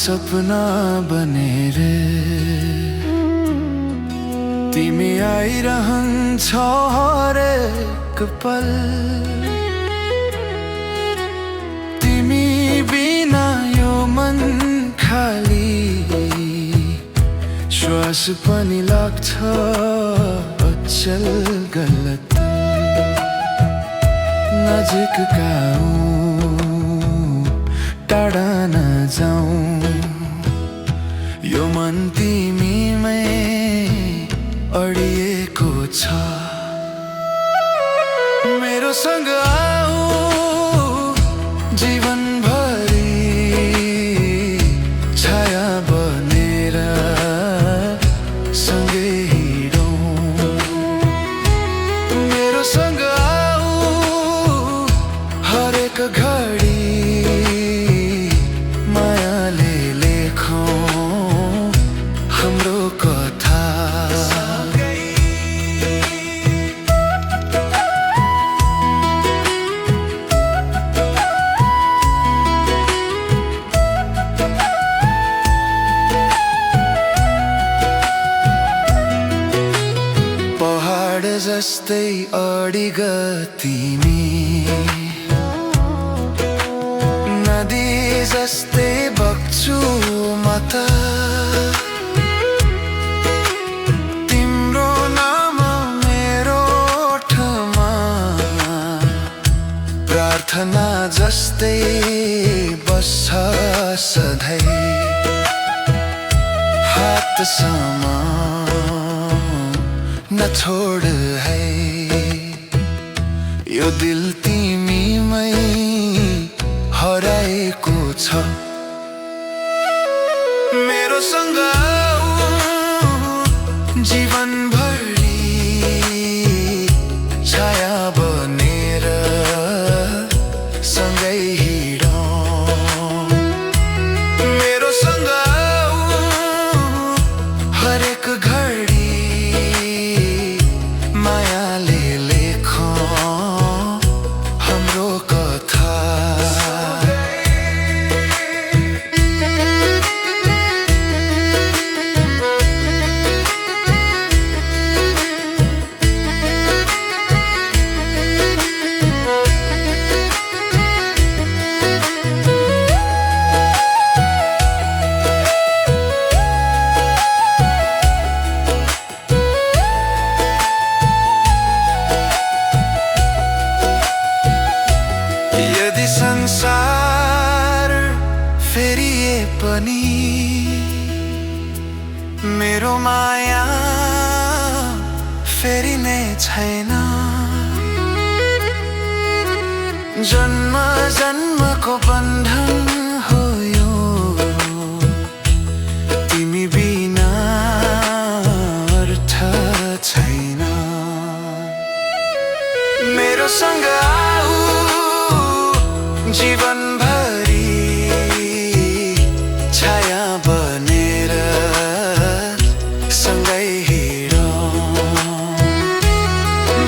सपना बनेर तिमी आइरहन्छौ हरेक पल। तिमी बिना यो मन खाली, श्वास पनि लाग्छ अचल गलत। नजिकका टाढा नजाऊ, यो मन तिमीमै अडिएको छ। मेरो सँग आऊ जीवनभरि छाया बनेर सँगै हिँडौँ। मेरो सँग आऊ हरेक घडी मायाले लेखौँ हाम्रो कथा। पहाड जस्तै अडिग तिमी, नदी जस्तै बग्छु म त। तिम्रो नाम मेरो ओठमा, प्रार्थना जस्तै बस्छ सधैँ। हात न छोड है, यो दिल तिमीमै हराएको छ। मेरो सँग आऊ जीवनभरि छाया बनेर सँगै हिँडौँ। मेरो सँग आऊ हरेक घडी मायाले लेखौँ हाम्रो कथा। यदि संसार फेरिए पनि मेरो माया फेरिने छैन। जन्म जन्मको बन्धन हो यो, तिमी बिना अर्थ छैन। मेरो सँग आऊ जीवनभरि छाया बनेर सँगै हिँडौँ।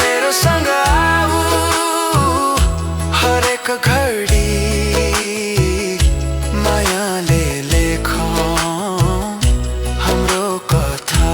मेरो सँग आऊ हरेक घडी मायाले लेखौँ हाम्रो कथा।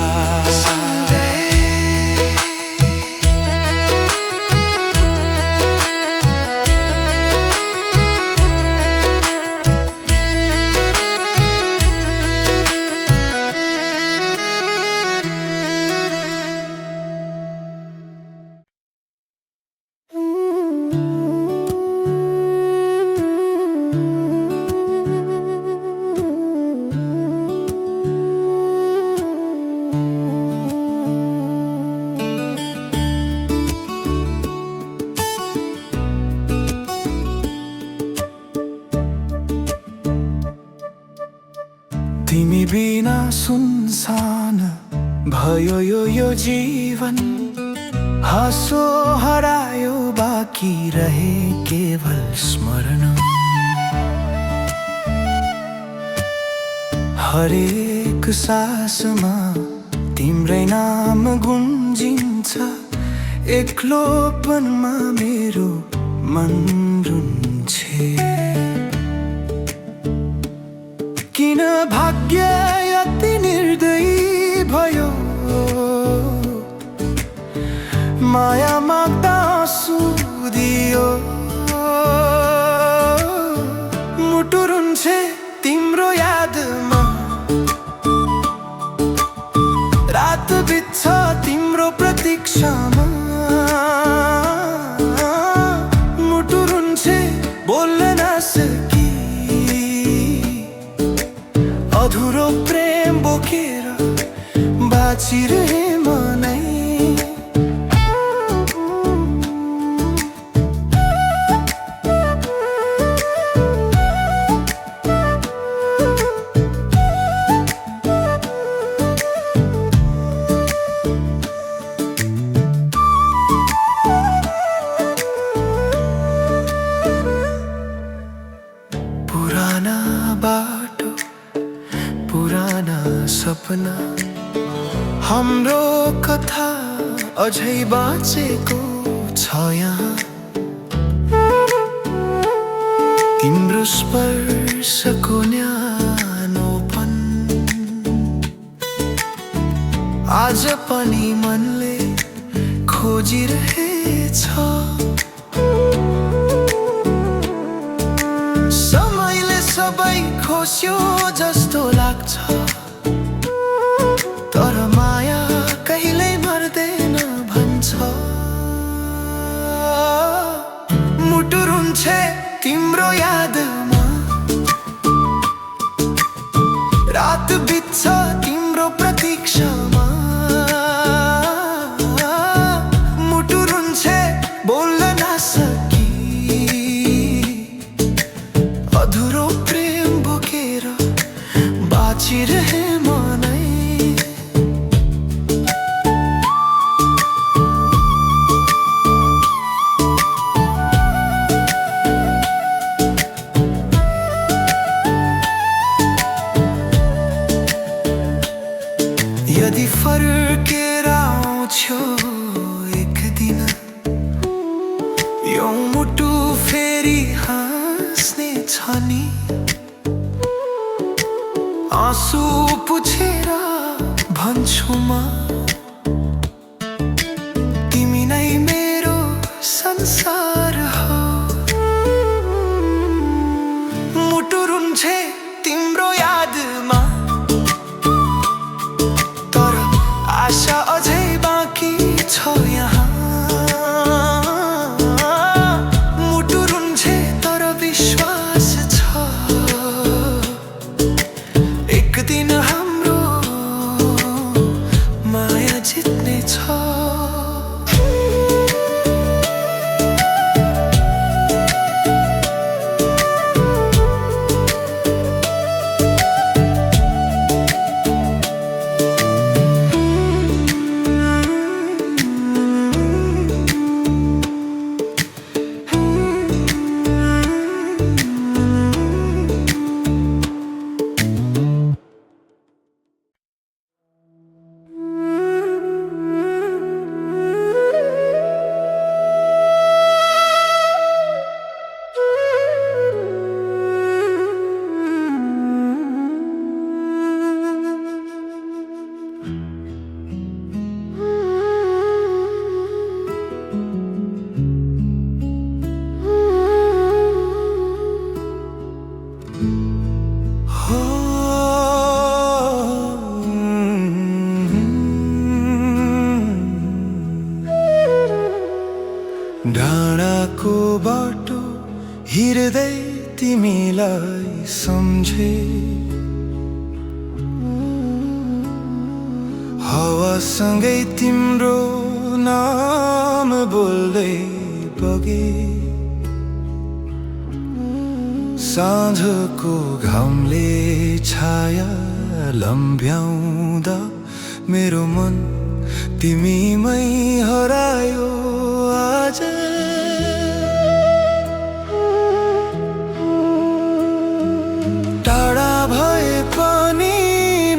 तिमी बिना सुनसान भयो यो जीवन। हाँसो हरायो बाँकी रहे केवल स्मरण। हरेक सासमा तिम्रै नाम गुन्जिन्छ। एक्लोपनमा मेरो मन रुन्छे। किन भाग्य यति निर्दयी भयो, माया माग्दा आँसु दियो। मुटु रुन्छे तिम्रो यादमा, रात बित्छ तिम्रो प्रतीक्षामा। मुटु रुन्छे बोल्न नसकी, अधुरो प्रेम बोकेर बाँचिरहे मनै। पुराना बाटो, पुराना सपना, हाम्रो कथा अझै बाँचेको छ यहाँ। तिम्रो स्पर्शको न्यानोपन आज पनि मनले खोजिरहेछ। समयले सबै खोस्यो जस्तो लाग्छ, तर माया कहिल्यै मर्दैन भन्छ। मुटु रुन्छे तिम्रो यादमा, रात बित्छ तिम्रो प्रतीक्षामा। मुटु रुन्छे बोल्न नसकी, अधुरो प्रेम बोकेर बाँचिरहे मनै। यदि फर्केर आउँछौ एक दिन, यो मुटु फेरि हाँस्ने छ नि। आँसु पुछेर भन्छु म, तिमी नै मेरो संसार हो। मुटु रुन्छे तिम्रो यादमा, तर आशा अझै बाँकी छ यहाँ। मुटु रुन्छे तर विश्वास छ, एक दिन हाम्रो माया जित्ने छ। डाँडाको बाटो हिँड्दै तिमीलाई सम्झे, हावासँगै तिम्रो नाम बोल्दै बगे। साँझको घामले छाया लम्ब्याउँदा मेरो मन तिमीमै हरायो आज। टाढा भए पनि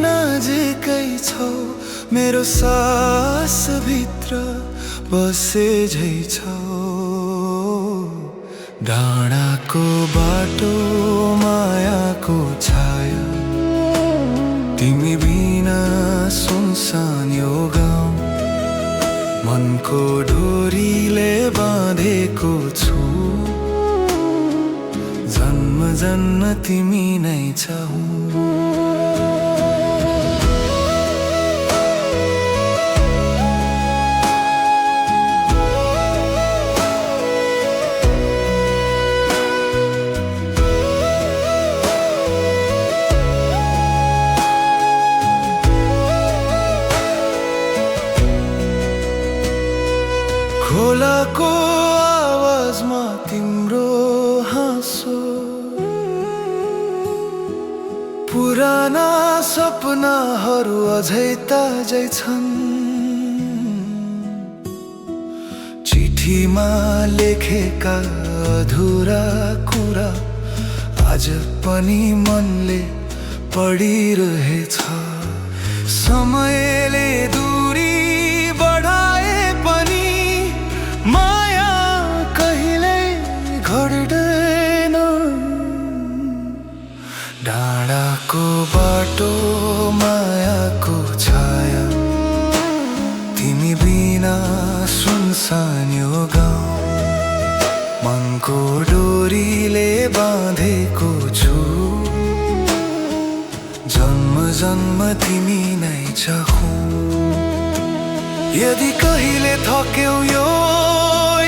नजिकै छौ, मेरो सास भित्र बसे झै छौ। डाँडाको बाटो मायाको छाया तिमी बिना सुनसान यो गाउँ मनको डोरीले बाँधेको छु जन्म जन्म तिमी नै छौ खोलाको आवाजमा तिम्रो हाँसो पुराना सपनाहरू अझै ताजै छन् चिठीमा लेखेका अधुरा कुरा आज पनि मनले पढिरहेछ समयले दूरी बढाए पनि माया कहिल्यै घट्दैन डाँडाको बाटो मायाको छाया तिमी बिना सुनसान यो गाउँ मनको डोरीले बाँधेको छु जन्म जन्म तिमी नै छौ यदि कहिले थक्यौ यो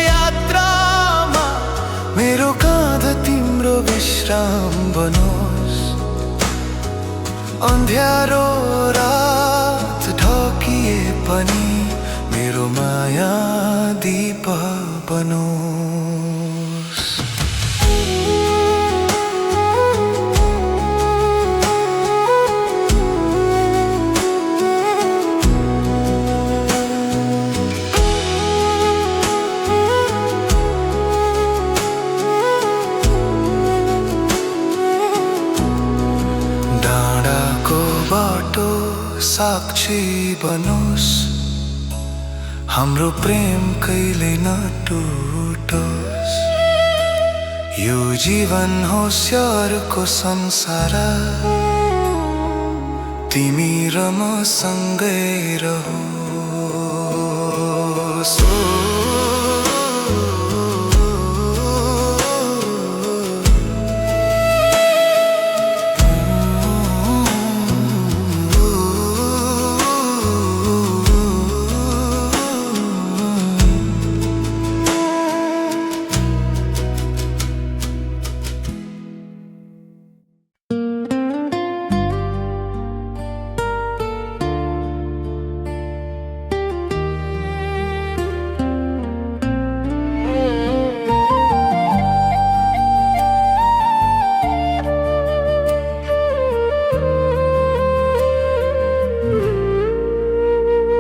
यात्रामा मेरो काँध तिम्रो विश्राम बनोस् अन्ध्यारो रात ढकिए पनि मेरो माया दीप बनोस् बाटो साक्षी बनोस् हाम्रो प्रेम कहिल्यै नटुटोस् यो जीवन होशियारको संसार तिमी र म सँगै रहोस्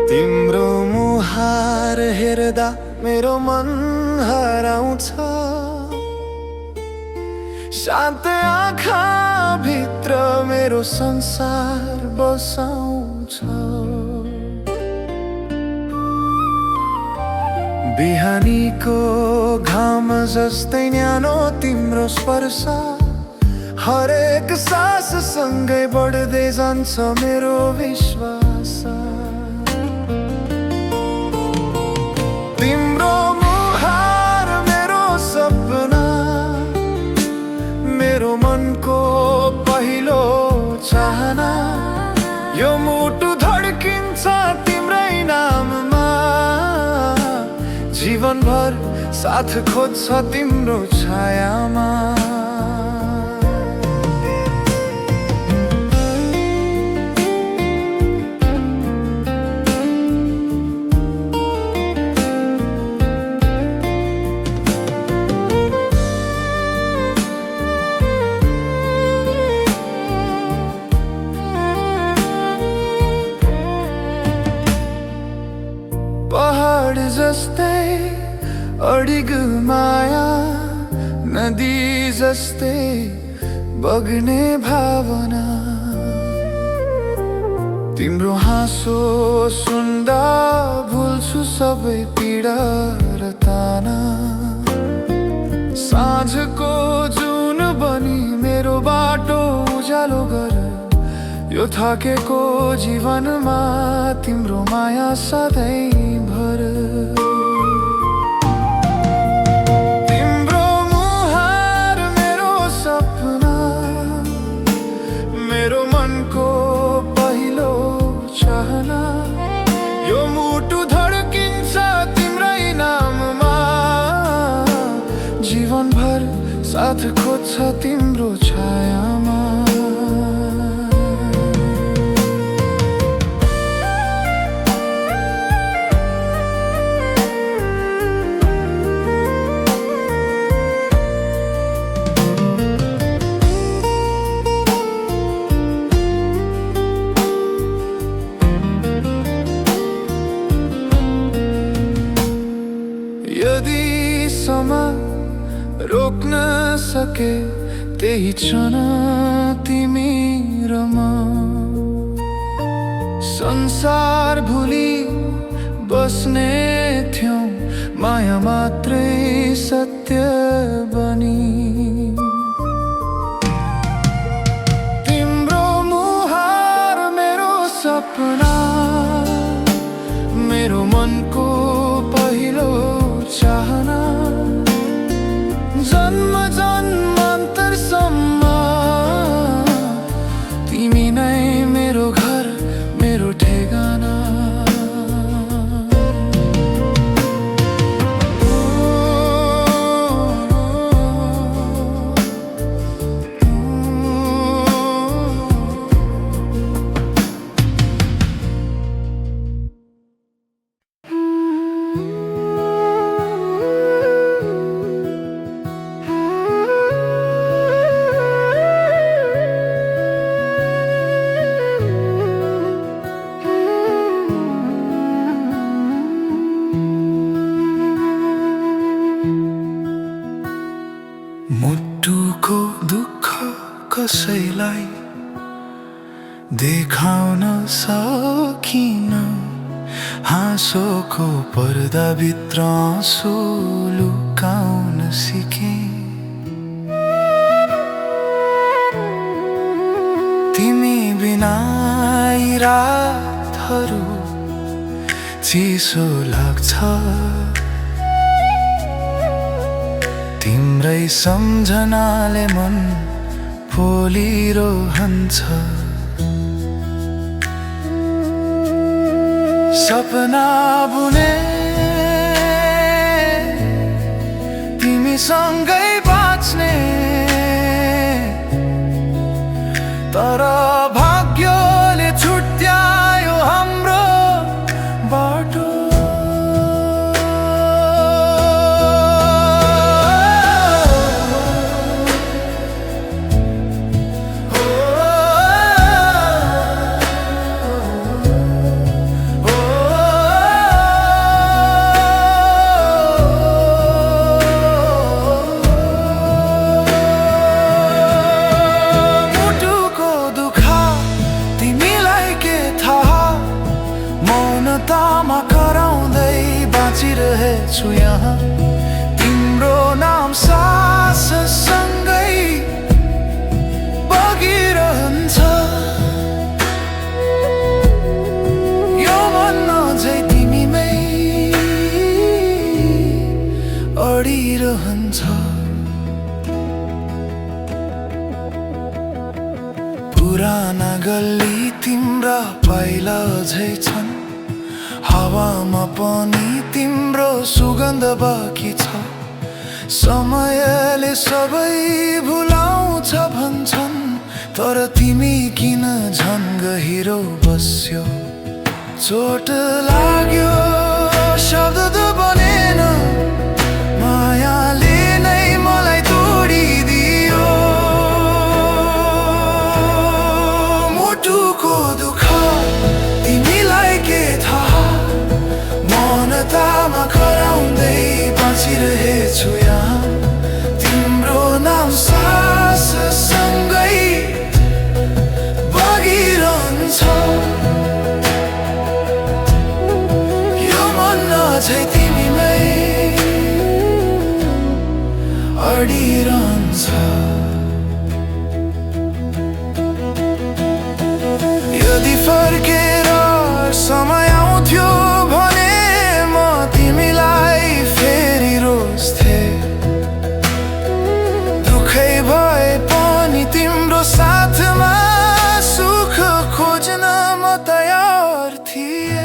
तिम्रो मुहार हेर्दा मेरो मन हराउँछ शान्त आँखा भित्र मेरो संसार बसाउँछ बिहानीको घाम जस्तै न्यानो तिम्रो स्पर्श हरेक सास सँगै बढ्दै जान्छ मेरो विश्वास तिम्रो मुहार मेरो सपना मेरो मनको पहिलो चाहना यो मुटु धड्किन्छ तिम्रै नाममा जीवनभर साथ खोज्छ तिम्रो छायामा पहाड जस्तै अडिग माया नदी जस्तै बग्ने भावना तिम्रो हाँसो सुन्दा भुल्छु सबै पीडा र ताना साँझको जुन बनी मेरो बाटो उज्यालो गर यो थाकेको जीवनमा तिम्रो माया सधैँभर। तिम्रो मुहार मेरो सपना, मेरो मनको पहिलो चाहना। यो मुटु धड्किन्छ तिम्रै नाममा, जीवनभर साथ खोज्छ तिम्रो छायामा। यदि समय रोक्न सके त्यही क्षण तिमी र म संसार भुली बस्ने थियौं, माया मात्रै सत्य बनी। तिम्रो मुहार मेरो सपना, मेरो मनको पहिलो चाहना। जन्म जन्मान्तरसम्म तिमी नै मेरो घर, मेरो ठेगाना। मुटुको दुःख कसैलाई देखाउन सकिन, हाँसोको पर्दाभित्र आँसु लुकाउन सिके। तिमी बिना यी रातहरू चिसो लाग्छ, तिम्रै सम्झनाले मन पोलिरहन्छ। सपना बुने तिमीसँगै बाँच्ने, तर भाग्यले छुट्यायो हाम्रो बाटो। मौनतामा कराउँदै बाँचिरहेछु यहाँ, तिम्रो नाम साससँगै बगिरहन्छ। यो मन अझै तिमीमै अडिरहन्छ। पुराना गल्ली तिम्रा पाइला अझै छन्, हावामा पनि तिम्रो सुगन्ध बाँकी छ। समयले सबै भुलाउँछ भन्छन्, तर तिमी किन झन् गहिरो बस्यो। चोट लाग्यो शब्द बनेन, मायाले नै मलाई तोडिदियो। मुटुको दुःख तिमीलाई के थाहा, मौनतामा कराउँदै बाँचिरहेछु यहाँ, तिम्रो नाम साससँगै बगिरहन्छ। यो मन अझै तिमीमै अडिरहन्छ। फर्केर समय आउँथ्यो भने म तिमीलाई फेरि रोज्थे। दुखै भए पनि तिम्रो साथमा सुख खोज्न म तयार थिएँ।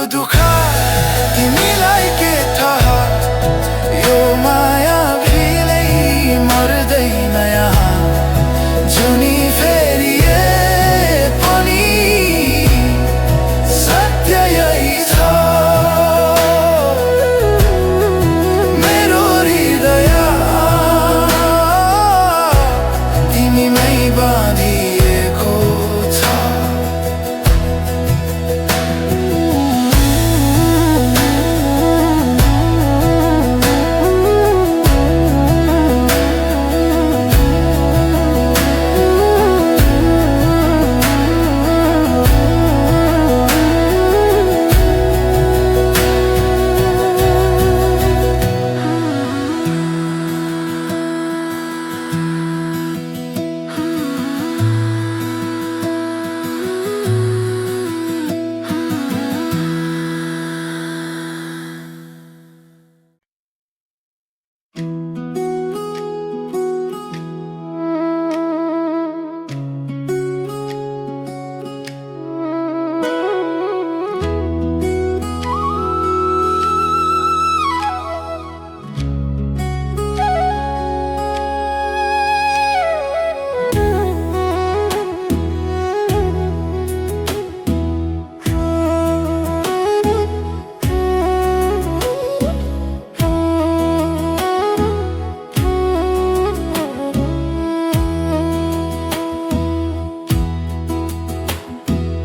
दुःख तिमीलाई के थाहा, यो माया भिलै मर्दैन यहाँ। जुनी फेरिए पनि सत्य यही छ, मेरो हृदय तिमीमै बाँधिएको छ।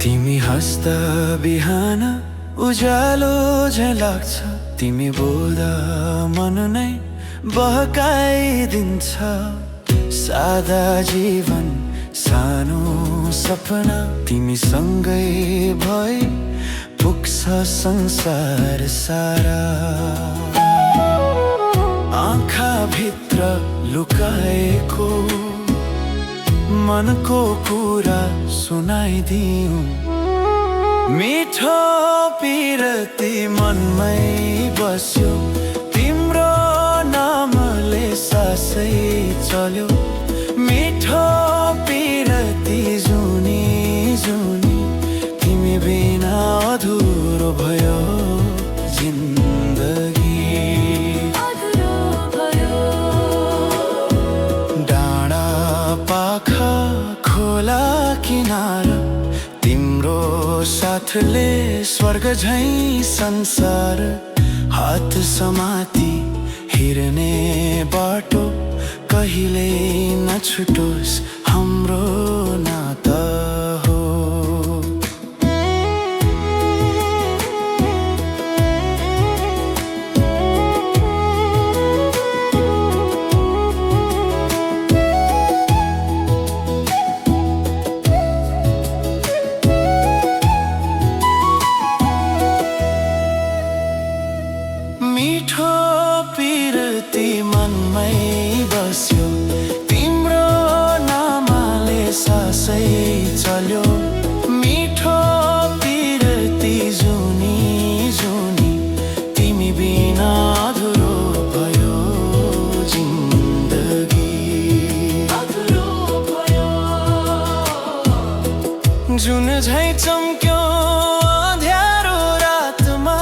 तिमी हस्दा बिहान उज्यालो झैं लाग्छ। तिमी बोल्दा मन नै बहकाइदिन्छ। सादा जीवन सानो सपना तिमीसँगै भई पुग्छ संसार सारा। आँखा भित्र लुकाएको मनको कुरा सुनाइदिऊ। मिठो पिरती मनमै बस्यो, तिम्रो नामले सासै चल्यो। मिठो पिरती जुनी जुनी तिमी बिना अधुरो भयो जिन्दगी। डाँडा पाखा खोला किनारा तिम्रो साथले स्वर्ग झैं संसार। हात समाती हिँड्ने बाटो कहिले नछुटोस् हाम्रो नाता हो। मिठो पिरती मनमै बस्यो, तिम्रो नामले सासै चल्यो। मिठो पिरती जुनी जुनी तिमी बिना अधुरो भयो जिन्दगी। जुन झैं चम्क्यो अँध्यारो रातमा,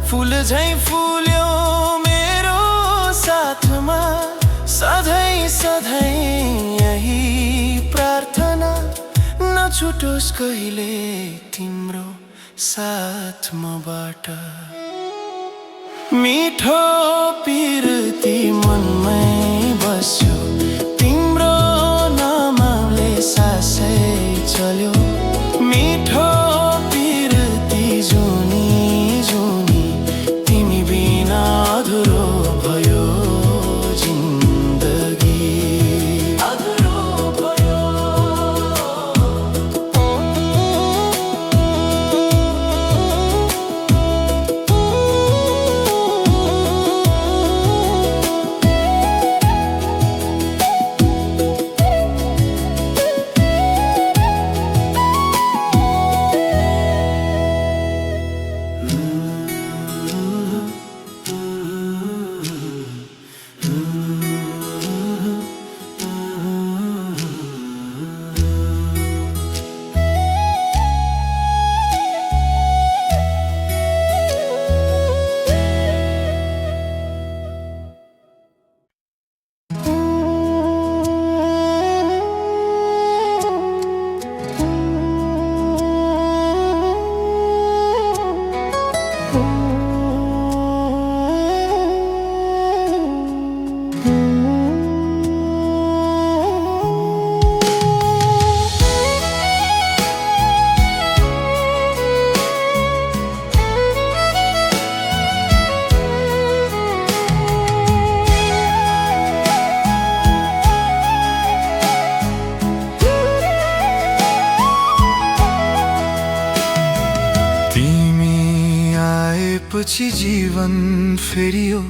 फूल झैं फुल्यो मेरो साथमा। सधैँ सधैँ यही प्रार्थना, नछुटोस् कहिले तिम्रो साथ मबाट। मिठो पिरती मनमै बस्यो, तिम्रो नामले सासै चल्यो। मिठो पिरती जुनी जुनी तिमी बिना अधुरो भयो। जीवन फेरियो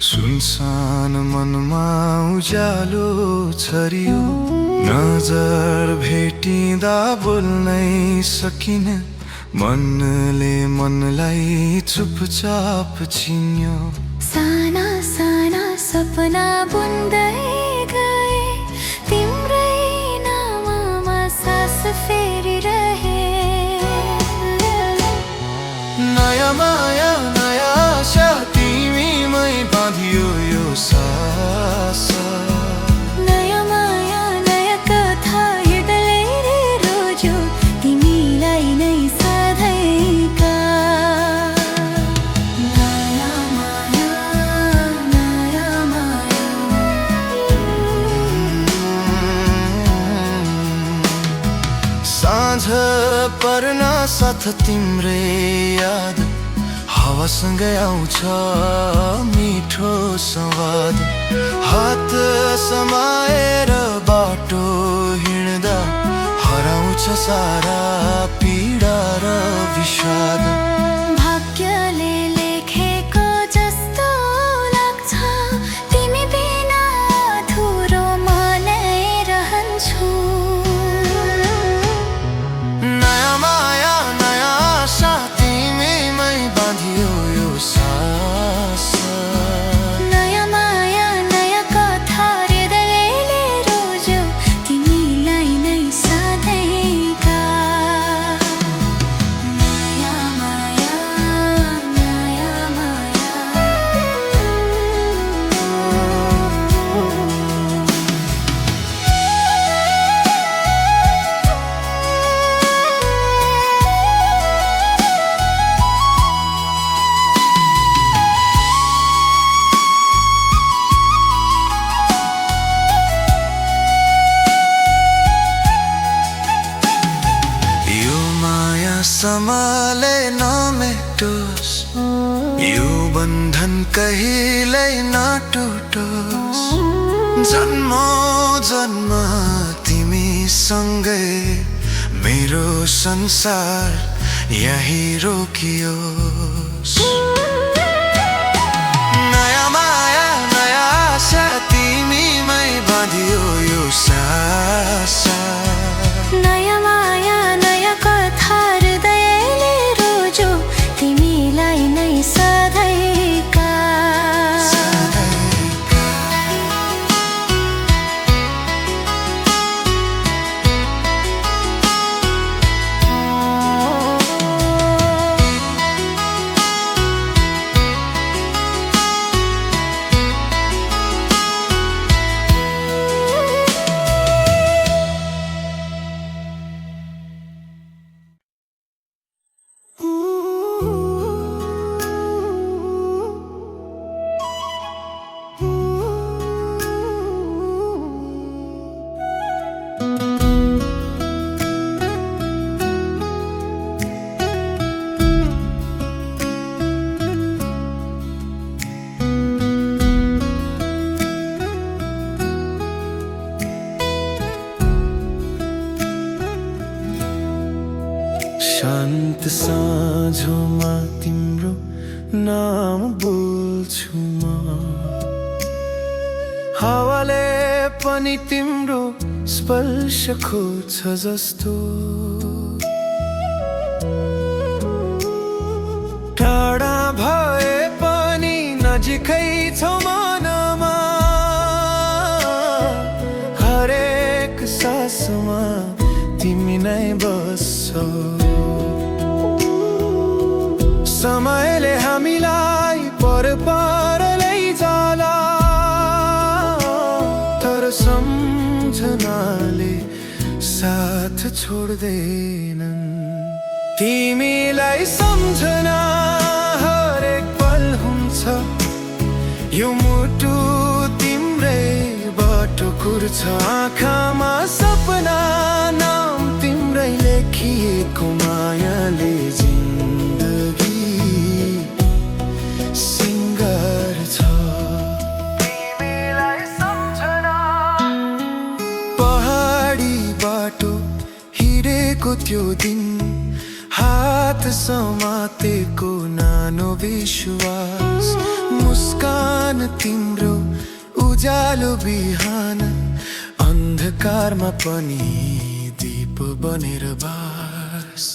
सुनसान मनमा उज्यालो छरियो नजर भेटिँदा बोल्नै सकिन मनले मनलाई चुपचाप चिन्यो साना साना सपना बुन्दै गए तिम्रै नाममा सास फेरिरहे नयाँ माया नयाँ आशा तिमीमै बाँधियो यो सास नयाँ माया नयाँ कथा हृदयले रोज्यो तिमीलाई नै सधैँका नयाँ माया नयाँ माया साँझ पर्न साथ तिम्रै याद हावासँगै आउँछ मिठो संवाद हात समाएर बाटो हिँड्दा हराउँछ सारा पीडा र विषाद भाग्यले लेखेको जस्तो लाग्छ तिमी बिना अधुरो मनै रहन्छु नयाँ माया नयाँ आशा तिमीमै बाँधियो यो सास नयाँ माया नयाँ कथा हृदयले रोज्यो तिमीलाई नै सधैँका नयाँ माया नयाँ माया यो माया सम्हाले नमेटोस् यो बन्धन कहिल्यै नटुटोस् जन्म जन्म तिमीसँगै मेरो संसार यही रोकियोस् नयाँ माया नयाँ आशा तिमीमै बाँधियो यो सास नयाँ माया नयाँ कथा हृदयले रोज्यो तिमीलाई नै सधैँका शान्त साँझोमा तिम्रो नाम बोल्छु म हावाले पनि तिम्रो स्पर्श खोज्छ जस्तो टाढा भए पनि नजिकै छौ मनमा हरेक सासमा तिमी नै बस्छौ समयले हामीलाई पर लैजाला तर सम्झनाले साथ छोड्दैनन् तिमीलाई सम्झना हरेक पल हुन्छ यो मुटु तिम्रै बाटो कुर्छ आँखामा सपना नाम तिम्रै लेखिएको मायाले जिन्दगी सिङ्गार छ तिमीलाई सम्झना पहाडी बाटो हिँडेको त्यो दिन हात समातेको नानो विश्वास तिम्रो उज्यालो बिहान अन्धकारमा पनि दीप बनेर बास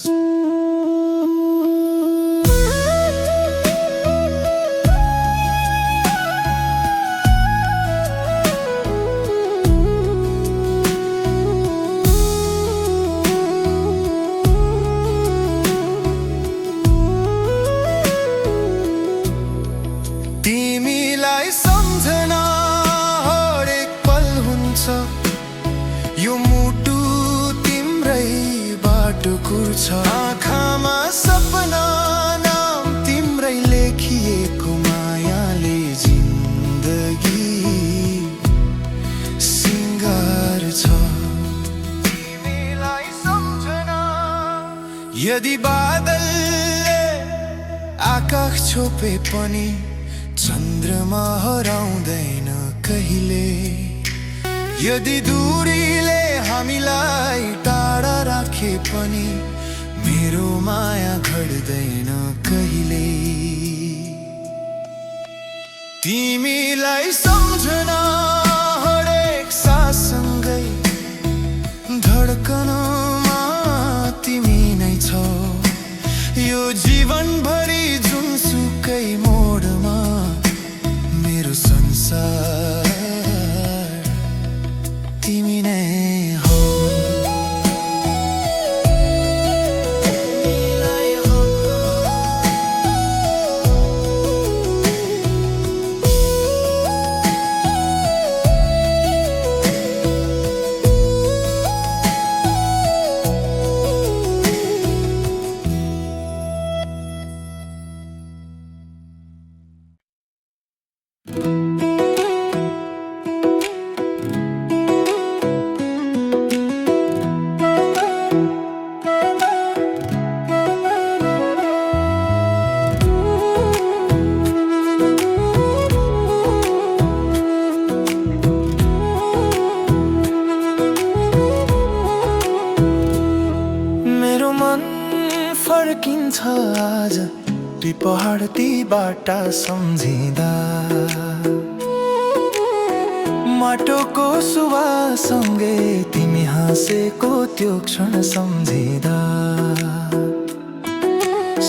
तिमीलाई सम्झना हरेक पल हुन्छ यो मुटु तिम्रै बाटो कुर्छ आँखामा सपना नाम तिम्रै लेखिएको मायाले जिन्दगी सिङ्गार छ तिमीलाई सम्झना यदि बादलले आकाश छोपे पनि चन्द्रमा हराउँदैन कहिले यदि दूरीले हामीलाई टाढा राखे पनि मेरो माया घट्दैन कहिले तिमीलाई सम्झना हरेक साससँगै धड्कनमा तिमी नै छौ यो जीवनभरि जुनसुकै मोडमा मेरो संसार तिमी नै हो फर्किन्छ आज ती पहाड ती बाटा सम्झिँदा माटोको सुवासँगै तिमी हाँसेको त्यो क्षण सम्झिँदा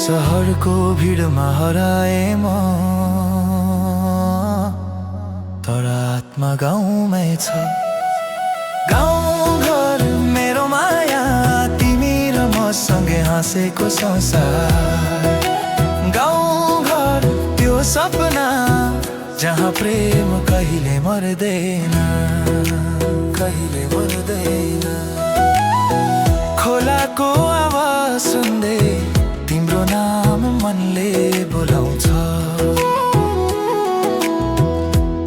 सहरको भिडमा हराए म तर आत्मा गाउँमै छ गाउँ घर मेरो माया सँगै हाँसेको संसार गाउँ घर त्यो सपना जहाँ प्रेम कहिले मर्दैन कहिले मर्दैन खोलाको आवाज सुन्दै तिम्रो नाम मनले बोलाउँछ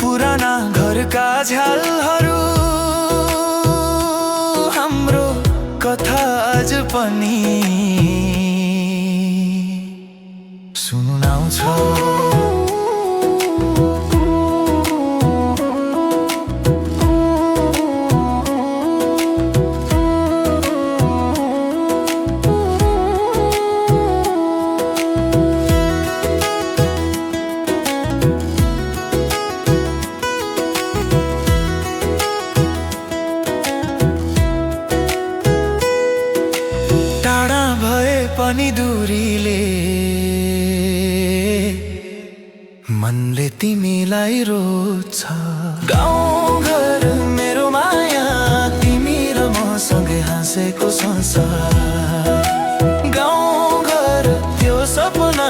पुराना घरका झ्यालहरू हाम्रो कथा आज पनि सुनाउँछ पनि दूरीले मनले तिमीलाई रोज्छ गाउँ घर मेरो माया तिमी र मसँगै हाँसेको संसार गाउँ घर त्यो सपना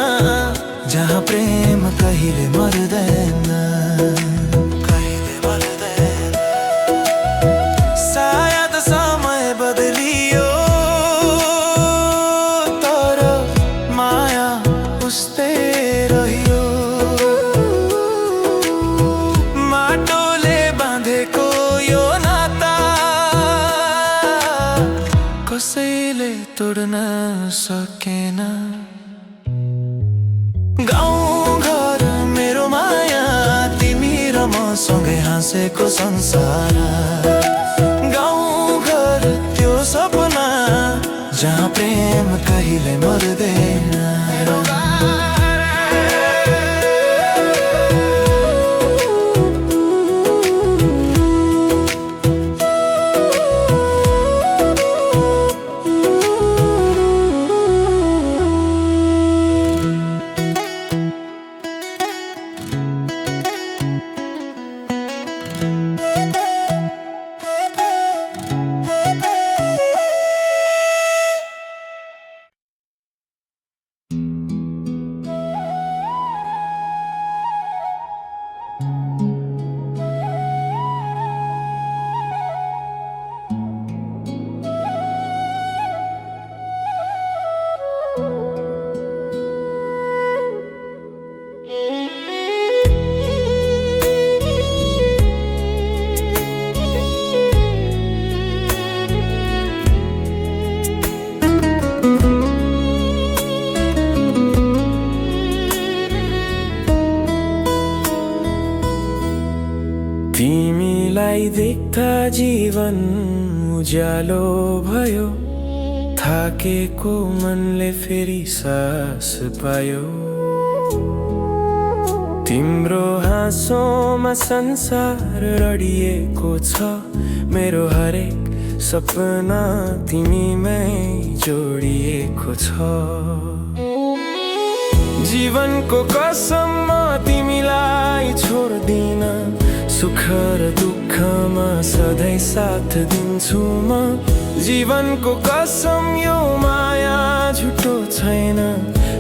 जहाँ प्रेम कहिले मर्दैन कहिले मर्दैन सायद समय बदलियो उस्तै रह्यो माटोले बाँधेको यो नाता कसैले तोड्न सकेन गाउँ घर मेरो माया तिमी र मसँगै हाँसेको संसार गाउँ घर त्यो सपना जहाँ प्रेम कहिले मर्दैन तिमीलाई देख्दा जीवन उज्यालो भयो, थाकेको मनले फेरि सास पायो। तिम्रो हाँसोमा संसार रडिएको छ, मेरो हरेक सपना तिमीमै जोडिएको छ। जीवनको कसम म तिमीलाई छोड्दिन, सुख र दुःखमा सधैँ साथ दिन्छु म। जीवनको कसम यो माया झुटो छैन,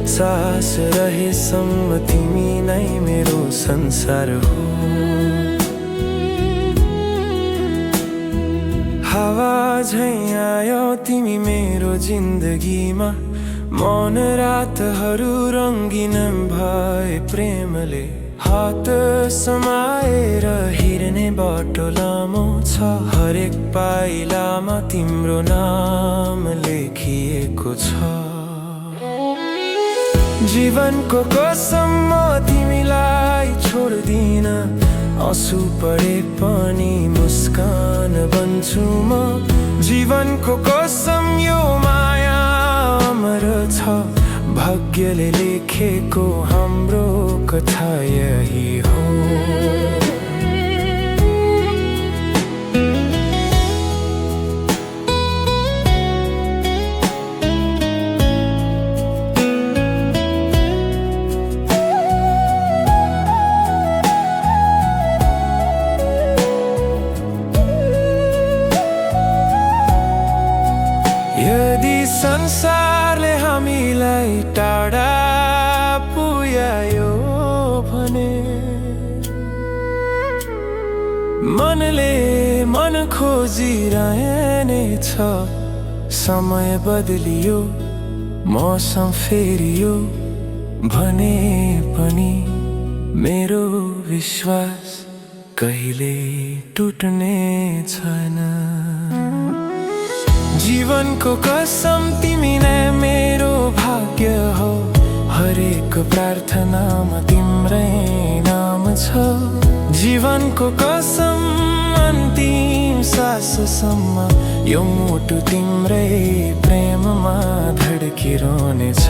सास रहेसम्म तिमी नै मेरो संसार हो। हावा झैँ आयो तिमी मेरो जिन्दगीमा, मौन रातहरू रङ्गिन भए प्रेमले। हात समाएर हिँड्ने बाटो लामो छ, हरेक पाइलामा तिम्रो नाम लेखिएको छ। जीवनको कसम म तिमीलाई छोड्दिन, आँसु परे पनि मुस्कान बन्छु म। जीवनको कसम यो माया अमर छ, भाग्यले लेखेको हाम्रो कथा यही हो। यदि संसारले हामीलाई टाढा पुर्यायो भने, मनले मन खोजिरहने छ। समय बदलियो, मौसम फेरियो भने पनि मेरो विश्वास कहिले टुट्ने छैन। जीवनको कसम तिमी नै मेरो भाग्य हो, हरेक प्रार्थनामा तिम्रै नाम छ। जीवनको कसम अन्तिम साससम्म यो मुटु तिम्रै प्रेममा धड्किरहनेछ।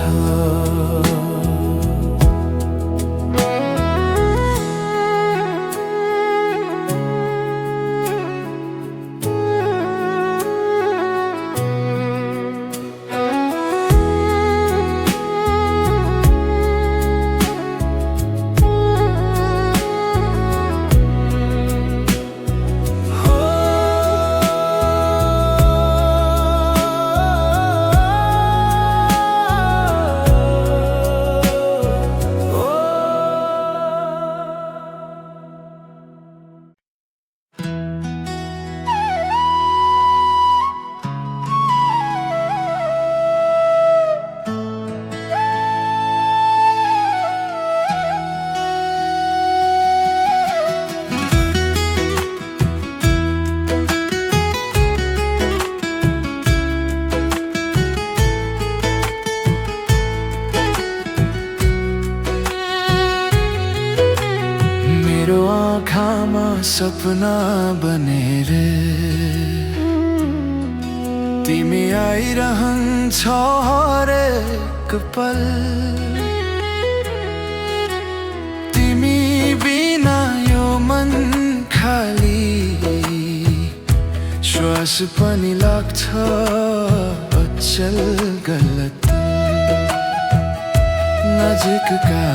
मेरो आँखामा सपना बनेर तिमी आइरहन्छ हरेक पल। तिमी बिना यो मन खाली, श्वास पनि लाग्छ अचल गलत। नजिकका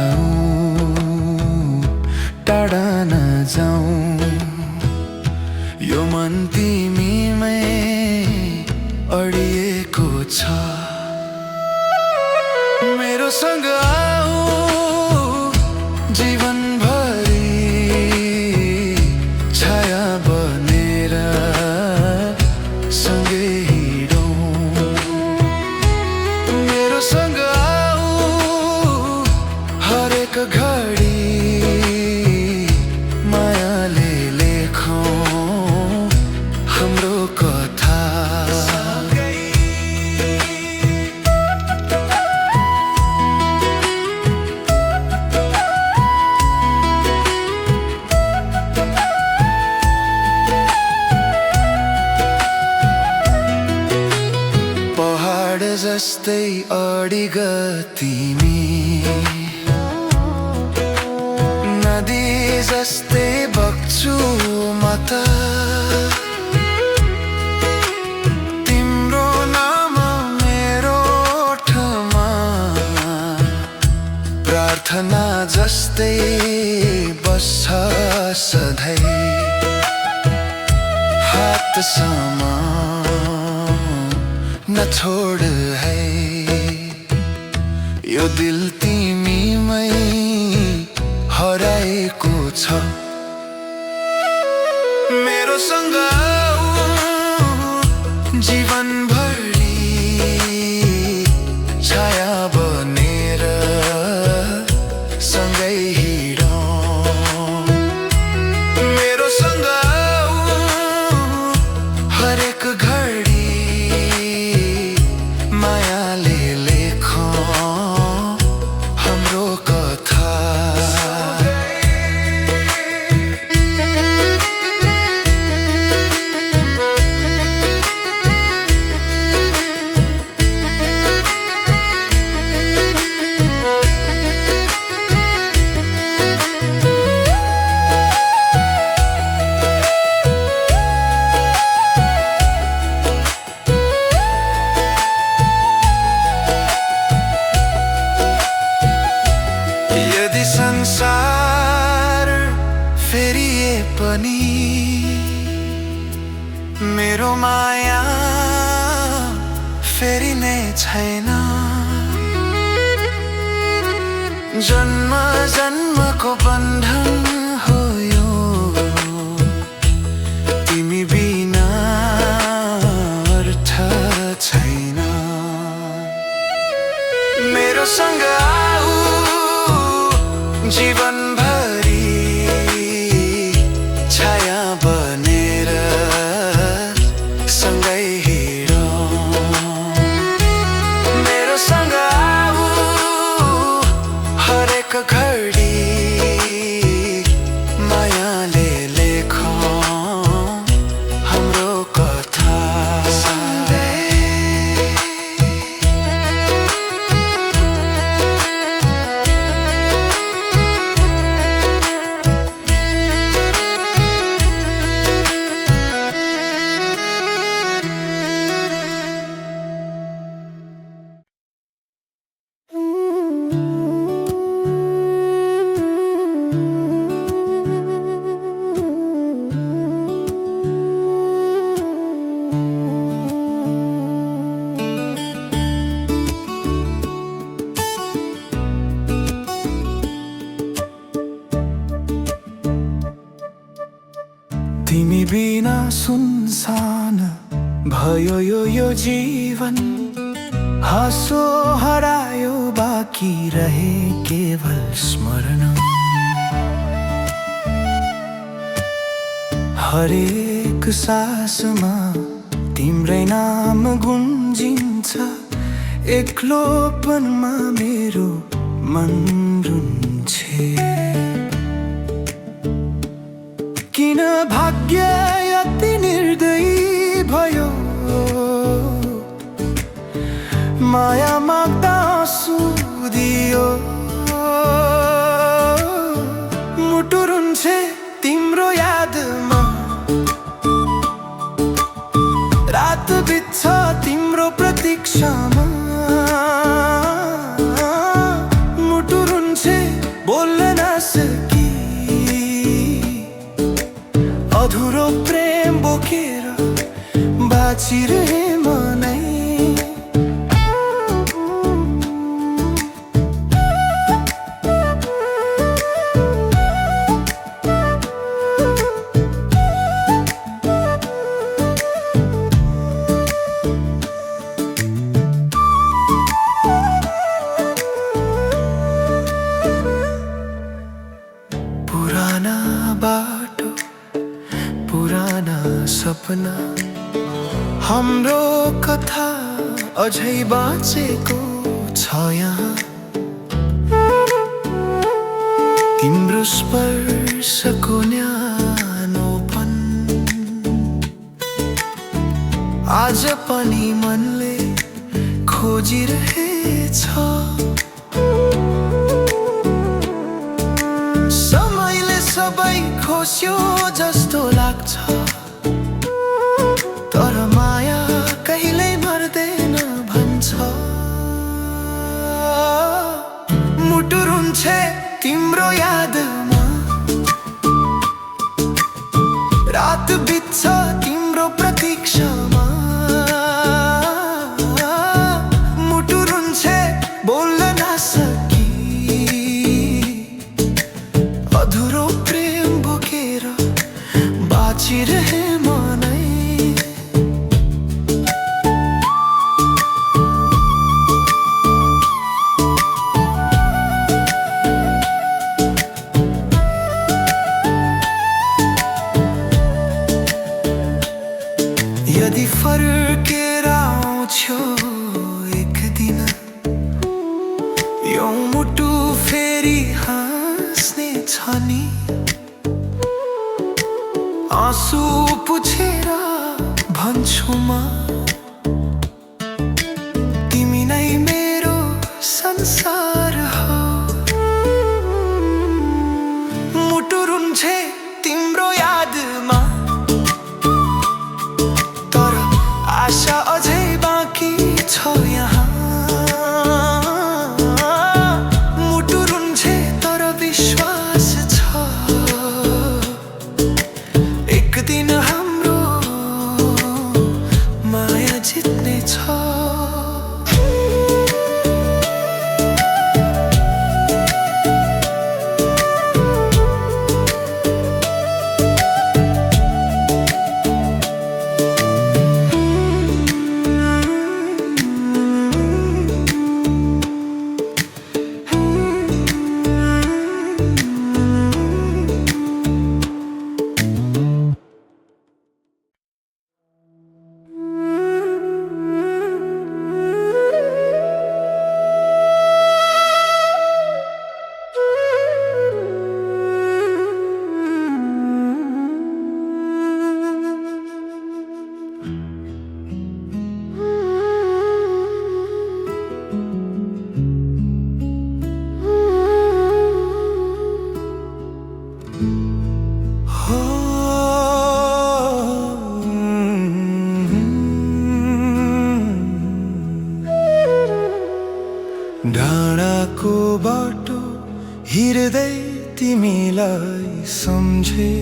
टाढा नजाऊ, यो मन तिमीमै अडिएको छ। मेरो सँग आऊ जीवनभरि छाया बनेर सँगै हिँडौँ। मेरो सँग आऊ हरेक घडी जस्तै अडिग तिमी, नदी जस्तै बग्छु म त। तिम्रो नाम मेरो ओठमा प्रार्थना जस्तै बस्छ सधैँ। हात समा न छोड है, यो दिल तिमीमै हराएको छ। मेरो सँग जीवनभरि छाया बनेर सँगै हिँडौँ। मेरो सँग हरेक घडी मायाले लेखौँ हाम्रो कथा। यदि संसार फेरिए पनि मेरो माया फेरिने छैन। जन्म जन्मको बन्धन हो यो, तिमी बिना अर्थ छैन। मेरो सँग आऊ जीवनभरि छाया बनेर सँगै हिँडौँ। मेरो सँग आऊ हरेक घडी मायाले लेखौँ हाम्रो कथा। तिमी बिना सुनसान भयो यो जीवन। हाँसो हरायो बाँकी रहे केवल स्मरण। हरेक सासमा तिम्रै नाम गुन्जिन्छ। एक्लोपनमा मेरो मन रुन्छे। किन भाग्य यति निर्दयी भयो, माया माग्दा आँसु दियो। मुटु रुन्छे तिम्रो यादमा, रात बित्छ तिम्रो प्रतीक्षामा। मुटु रुन्छे बोल्न नसकी, अधुरो प्रेम बोकेर बाँचिरहे मनै। पुराना बाटो, पुराना सपना, हाम्रो कथा अझै बाँचेको छ यहाँ। तिम्रो स्पर्शको न्यानोपन आज पनि मनले खोजी बाँचिरहेछ। समयले सबै खोस्यो जस्तो लाग्छ, तर माया कहिल्यै मर्दैन भन्छ। मुटु रुन्छे तिम्रो यादमा, रात बित्छ तिम्रो प्रतीक्षामा। मुटु रुन्छे बोल्न नसकी, अधुरो प्रेम बोकेर बाँचिरहे मनै। यदि फर्केर आउँछौ एक दिन, यो मुटु फेरि हाँस्ने छ नि। आँसु पुछेर भन्छु म, तिमी नै मेरो संसार हो। मुटु रुन्छे तिम्रो यादमा, तर आशा अझै बाँकी छ यहाँ। मुटु रुन्छे तर विश्वास छ, एक दिन हाम्रो माया जित्ने छ। डाँडाको बाटो हिँड्दै तिमीलाई सम्झे,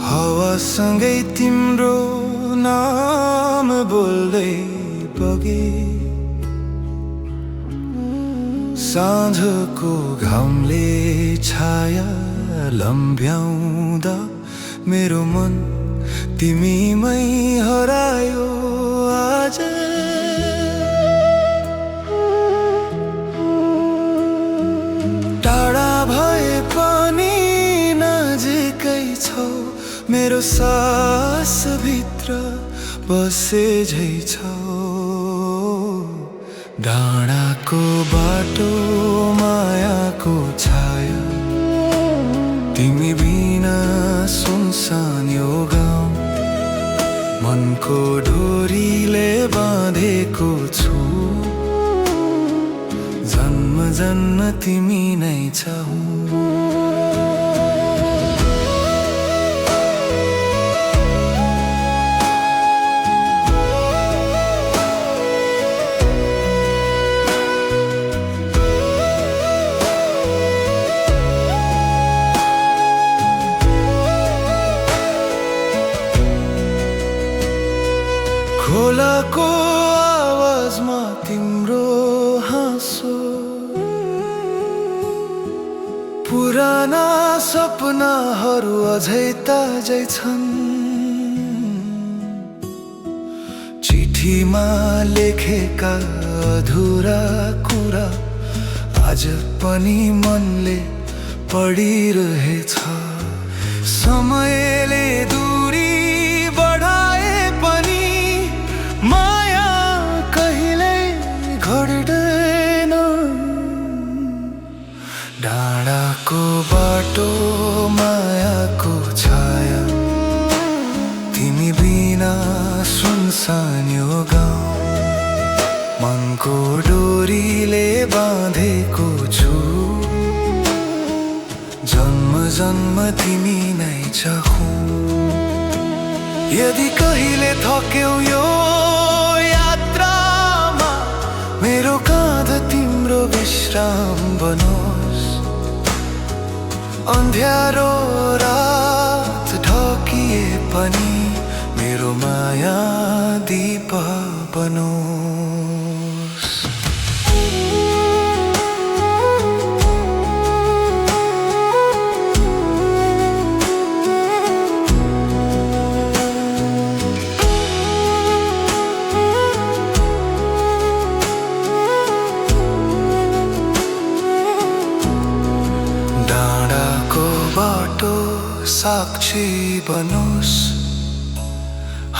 हावासँगै तिम्रो नाम बोल्दै बगे। साँझको घामले छाया लम्ब्याउँदा मेरो मन तिमीमै हरायो आज। टाढा भए पनि नजिकै छौ, मेरो सास भित्र बसे झै छौ। डाँडाको बाटो मायाको छाया, तिमी बिना सुनसान यो गाउँ। मनको डोरीले बाँधेको छु, जन्म जन्म तिमी नै छौ। खोलाको आवाजमा तिम्रो हाँसो, पुराना सपनाहरू अझै ताजै छन्। चिठीमा लेखेका अधुरा कुरा आज पनि मनले पढिरहेछ। समयले दूरी बढाए पनि माया कहिल्यै घट्दैन। डाँडाको बाटो मायाको छाया, तिमी बिना सुनसान सानो गाउँ मनको डोरीले बाँधेको छु जन्म जन्म तिमी नै चाहौ यदि कहिले थक्यौ यो यात्रामा मेरो काँध तिम्रो विश्राम बनोस् अन्ध्यारो रात ढकिए पनि मेरो माया दीप बनोस् डाँडाको बाटो साक्षी बनोस्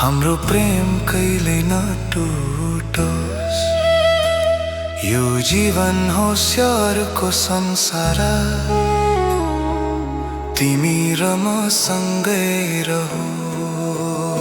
हाम्रो प्रेम कहिले नटुटोस् यो जीवन होशियारको संसार तिमी र म सँगै रहोस्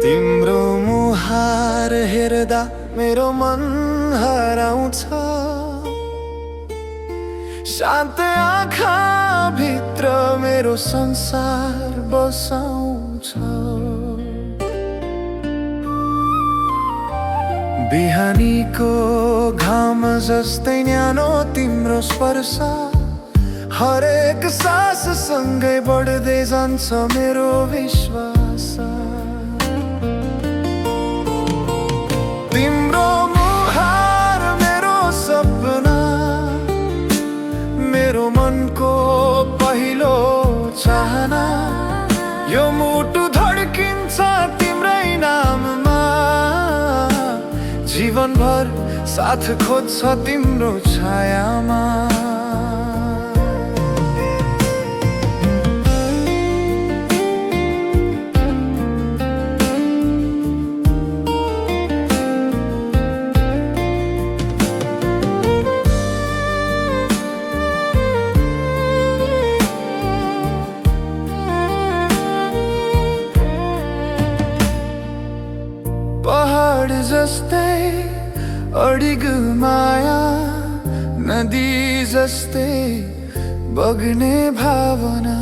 तिम्रो मुहार हेर्दा मेरो मन हराउँछ शान्त आँखा भित्र मेरो संसार बसाउँछ बिहानीको घाम जस्तै न्यानो तिम्रो स्पर्श हरेक सास सँगै बढ्दै जान्छ मेरो विश्वास तिम्रो मुहार मेरो सपना मेरो मनको पहिलो चाहना यो मुटु धड्किन्छ तिम्रै नाममा जीवनभर साथ खोज्छ तिम्रो छायामा पहाड जस्तै अडिग माया नदी जस्तै बग्ने भावना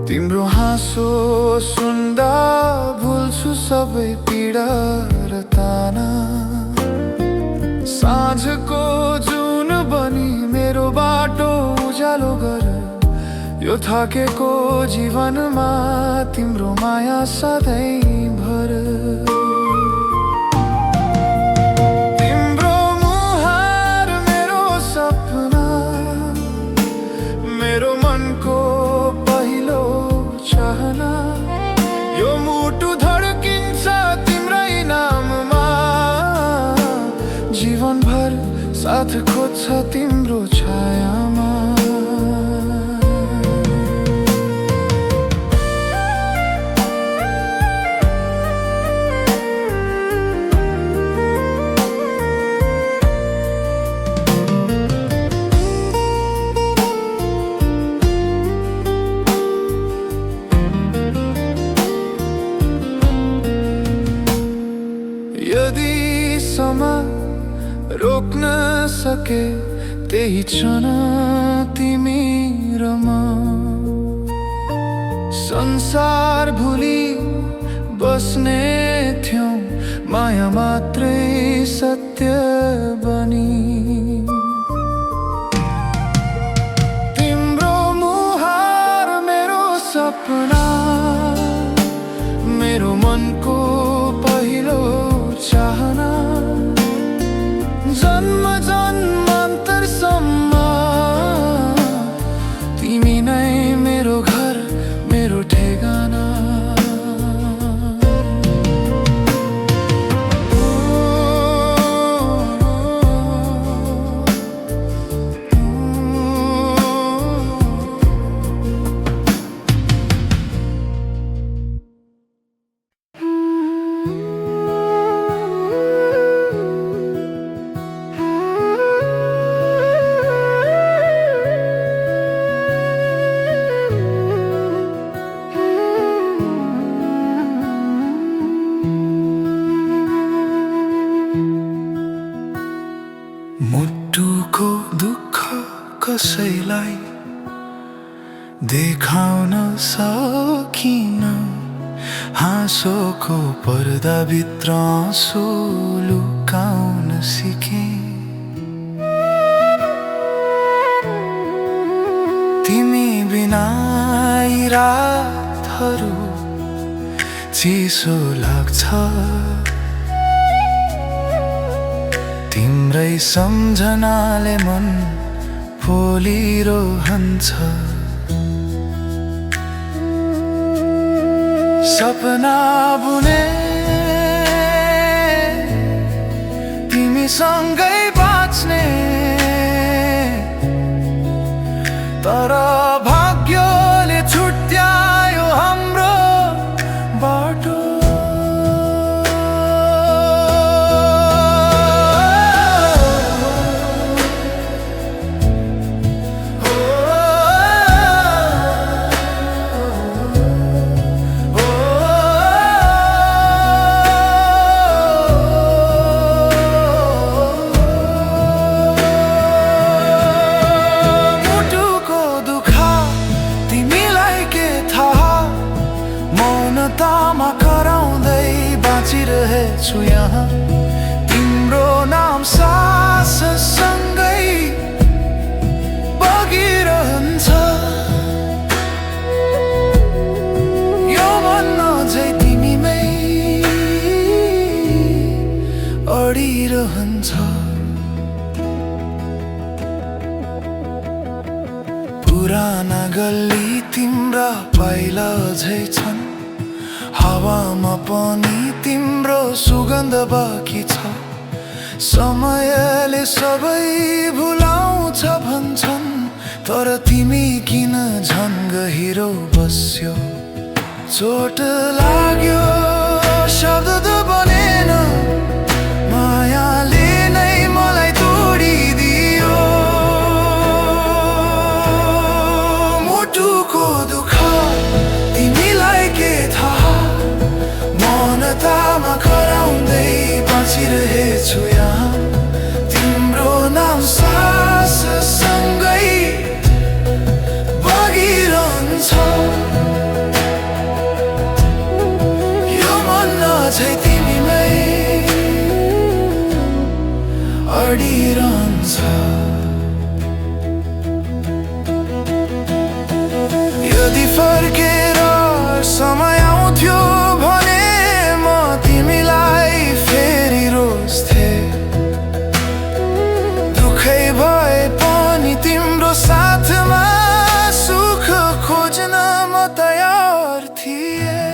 तिम्रो हाँसो सुन्दा भुल्छु सबै पीडा र ताना साँझको जुन बनी मेरो बाटो उज्यालो गर यो थाकेको जीवनमा तिम्रो माया सधैँभर तिम्रो मुहार मेरो सपना मेरो मनको पहिलो चाहना यो मुटु धड्किन्छ तिम्रै नाममा जीवनभर साथ खोज्छ तिम्रो छायामा यदि समय रोक्न सके त्यही क्षण तिमी र म संसार भुली बस्ने थियौं माया मात्रै सत्य बनी तिम्रो मुहार मेरो सपना मेरो मनको पहिलो देखाउन सकिन हाँसोको पर्दाभित्र आँसु लुकाउन सिकेँ। तिमी बिना यी रातहरू चिसो लाग्छ, तिम्रै सम्झनाले मन पोलिरहन्छ। सपना बुने तिमीसँगै बाँच्ने, तर भाग्यले छुट्यायो हाम्रो बाटो। मौनतामा कराउँदै बाँचिरहेछु यहाँ, तिम्रो नाम साससँगै बगिरहन्छ। यो मन अझै तिमीमै अडिरहन्छ। पुराना गल्ली तिम्रा पाइला अझै छन्, हावामा पनि तिम्रो सुगन्ध बाँकी छ। समयले सबै भुलाउँछ भन्छन्, तर तिमी किन झन् गहिरो बस्यो। चोट लाग्यो शब्द त बनेन, मायाले नै मलाई तोडिदियो। मुटुको दुःख तिमीलाई के थाहा, मौनतामा कराउँदै बाँचिरहेछु यहाँ, तिम्रो नाम साससँगै बगिरहन्छ। यो मन अझै तिमीमै अडिरहन्छ। यदि फर्केर समय आउँथ्यो भने म तिमीलाई फेरि रोज्थे। दुखै भए पनि तिम्रो साथमा सुख खोज्न म तयार थिएँ।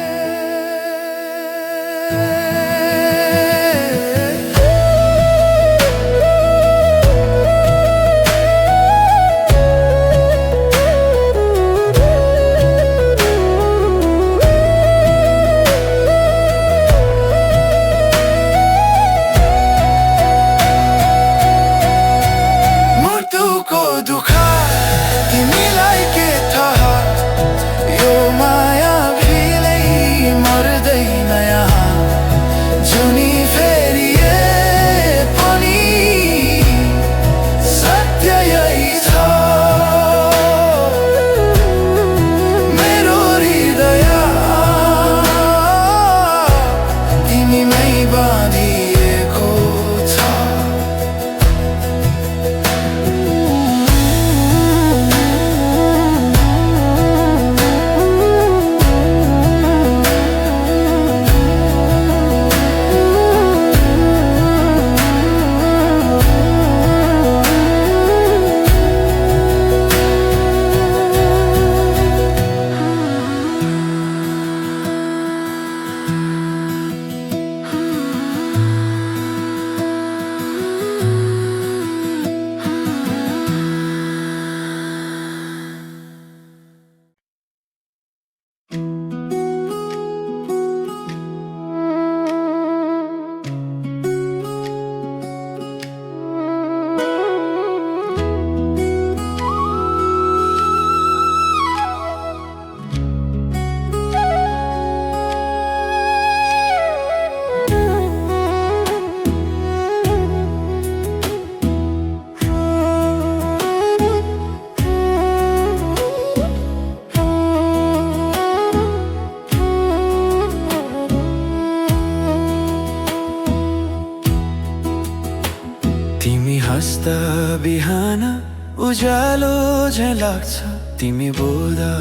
उज्यालो झैँ लाग्छ तिमी बोल्दा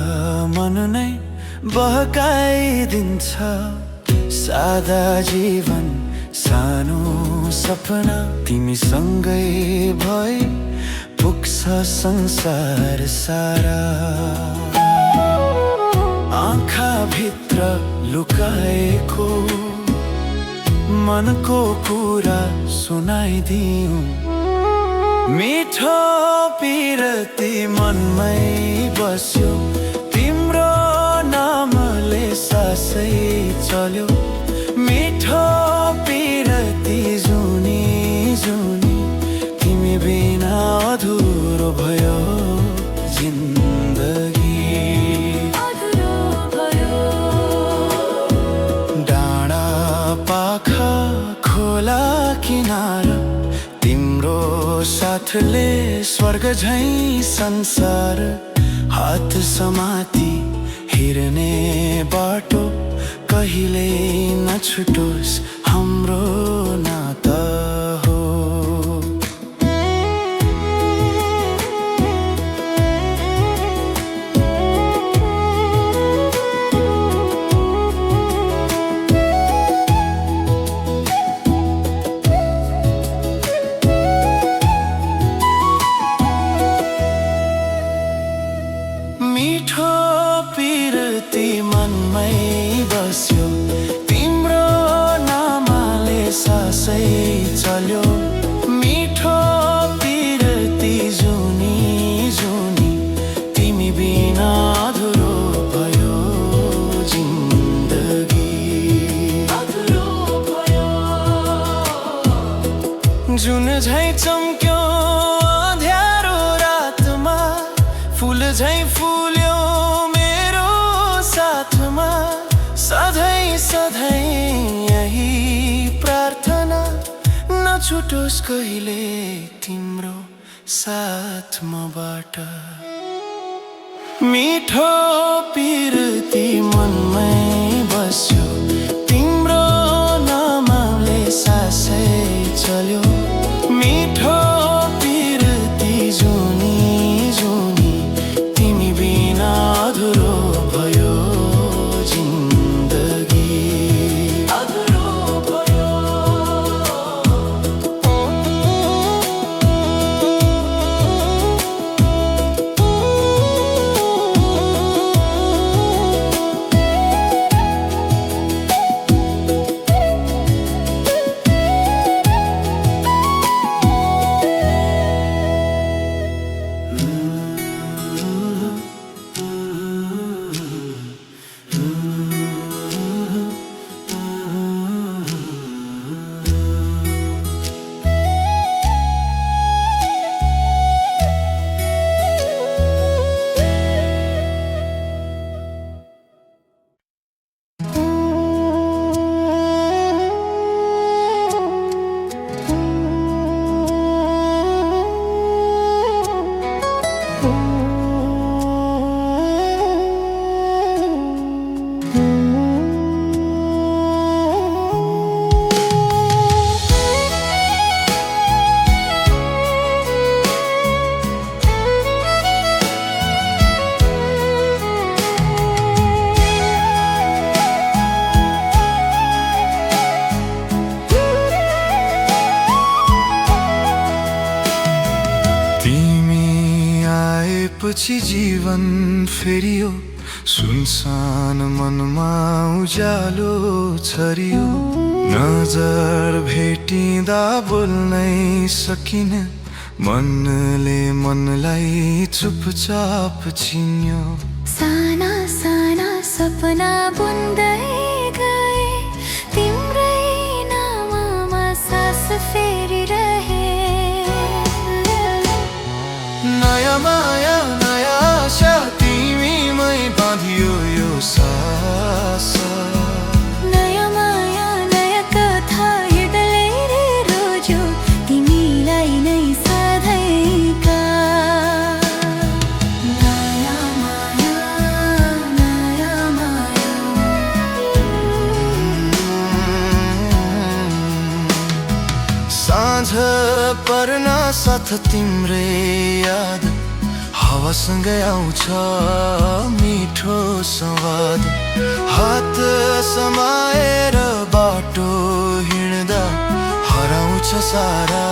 मन नै बहकाइदिन्छ सादा जीवन सानो सपना तिमीसँगै भई पुग्छ संसार सारा आँखा भित्र लुकाएको मनको कुरा सुनाइदिउँ मिठो पिरती मनमै बस्यो तिम्रो नामले सासै चल्यो मिठो पिरती जुनी जुनी तिमी बिना अधुरो भयो जिन्दगी अधुरो भयो डाँडा पाखा खोला किनारा तिम्रो साथले स्वर्ग झैं संसार हात समाती हिँड्ने बाटो कहिले नछुटोस् हाम्रो नाता हो मिठो पिरती मनमै बस्यो तिम्रो नामले सासै चल्यो मिठो पिरती जुनी जुनी तिमी बिना अधुरो भयो जिन्दगी अधुरो भयो जुन झैं चम्क्यो अँध्यारो रातमा फुल झैं फुल्यो मेरो साथमा सधैँ सधैँ यही प्रार्थना नछुटोस् कहिले तिम्रो साथ मबाट मिठो पिरती मनमै बस्यो तिम्रो नामले सासै चल्यो मिठो पिरती जुनी जुनी तिमी बिना अधुरो भयो जिन्दगी अधुरो भयो पछि जीवन फेरियो सुनसान मनमा उज्यालो छरियो नजर भेटिँदा बोल्नै सकिन मनले मनलाई चुपचाप छिन्यो साना साना सपना बुन्दै गए तिम्रै नाममा सास फेरिरहे नयाँ माया नयाँ आशा तिमीमै बाँधियो यो सास नयाँ माया नयाँ कथा हृदयले रोज्यो तिमीलाई नै सधैँका नयाँ माया नयाँ माया साँझ पर्न साथ तिम्रै याद हावासँगै आउँछ मिठो संवाद। हात समाएर बाटो हिँड्दा हराउँछ सारा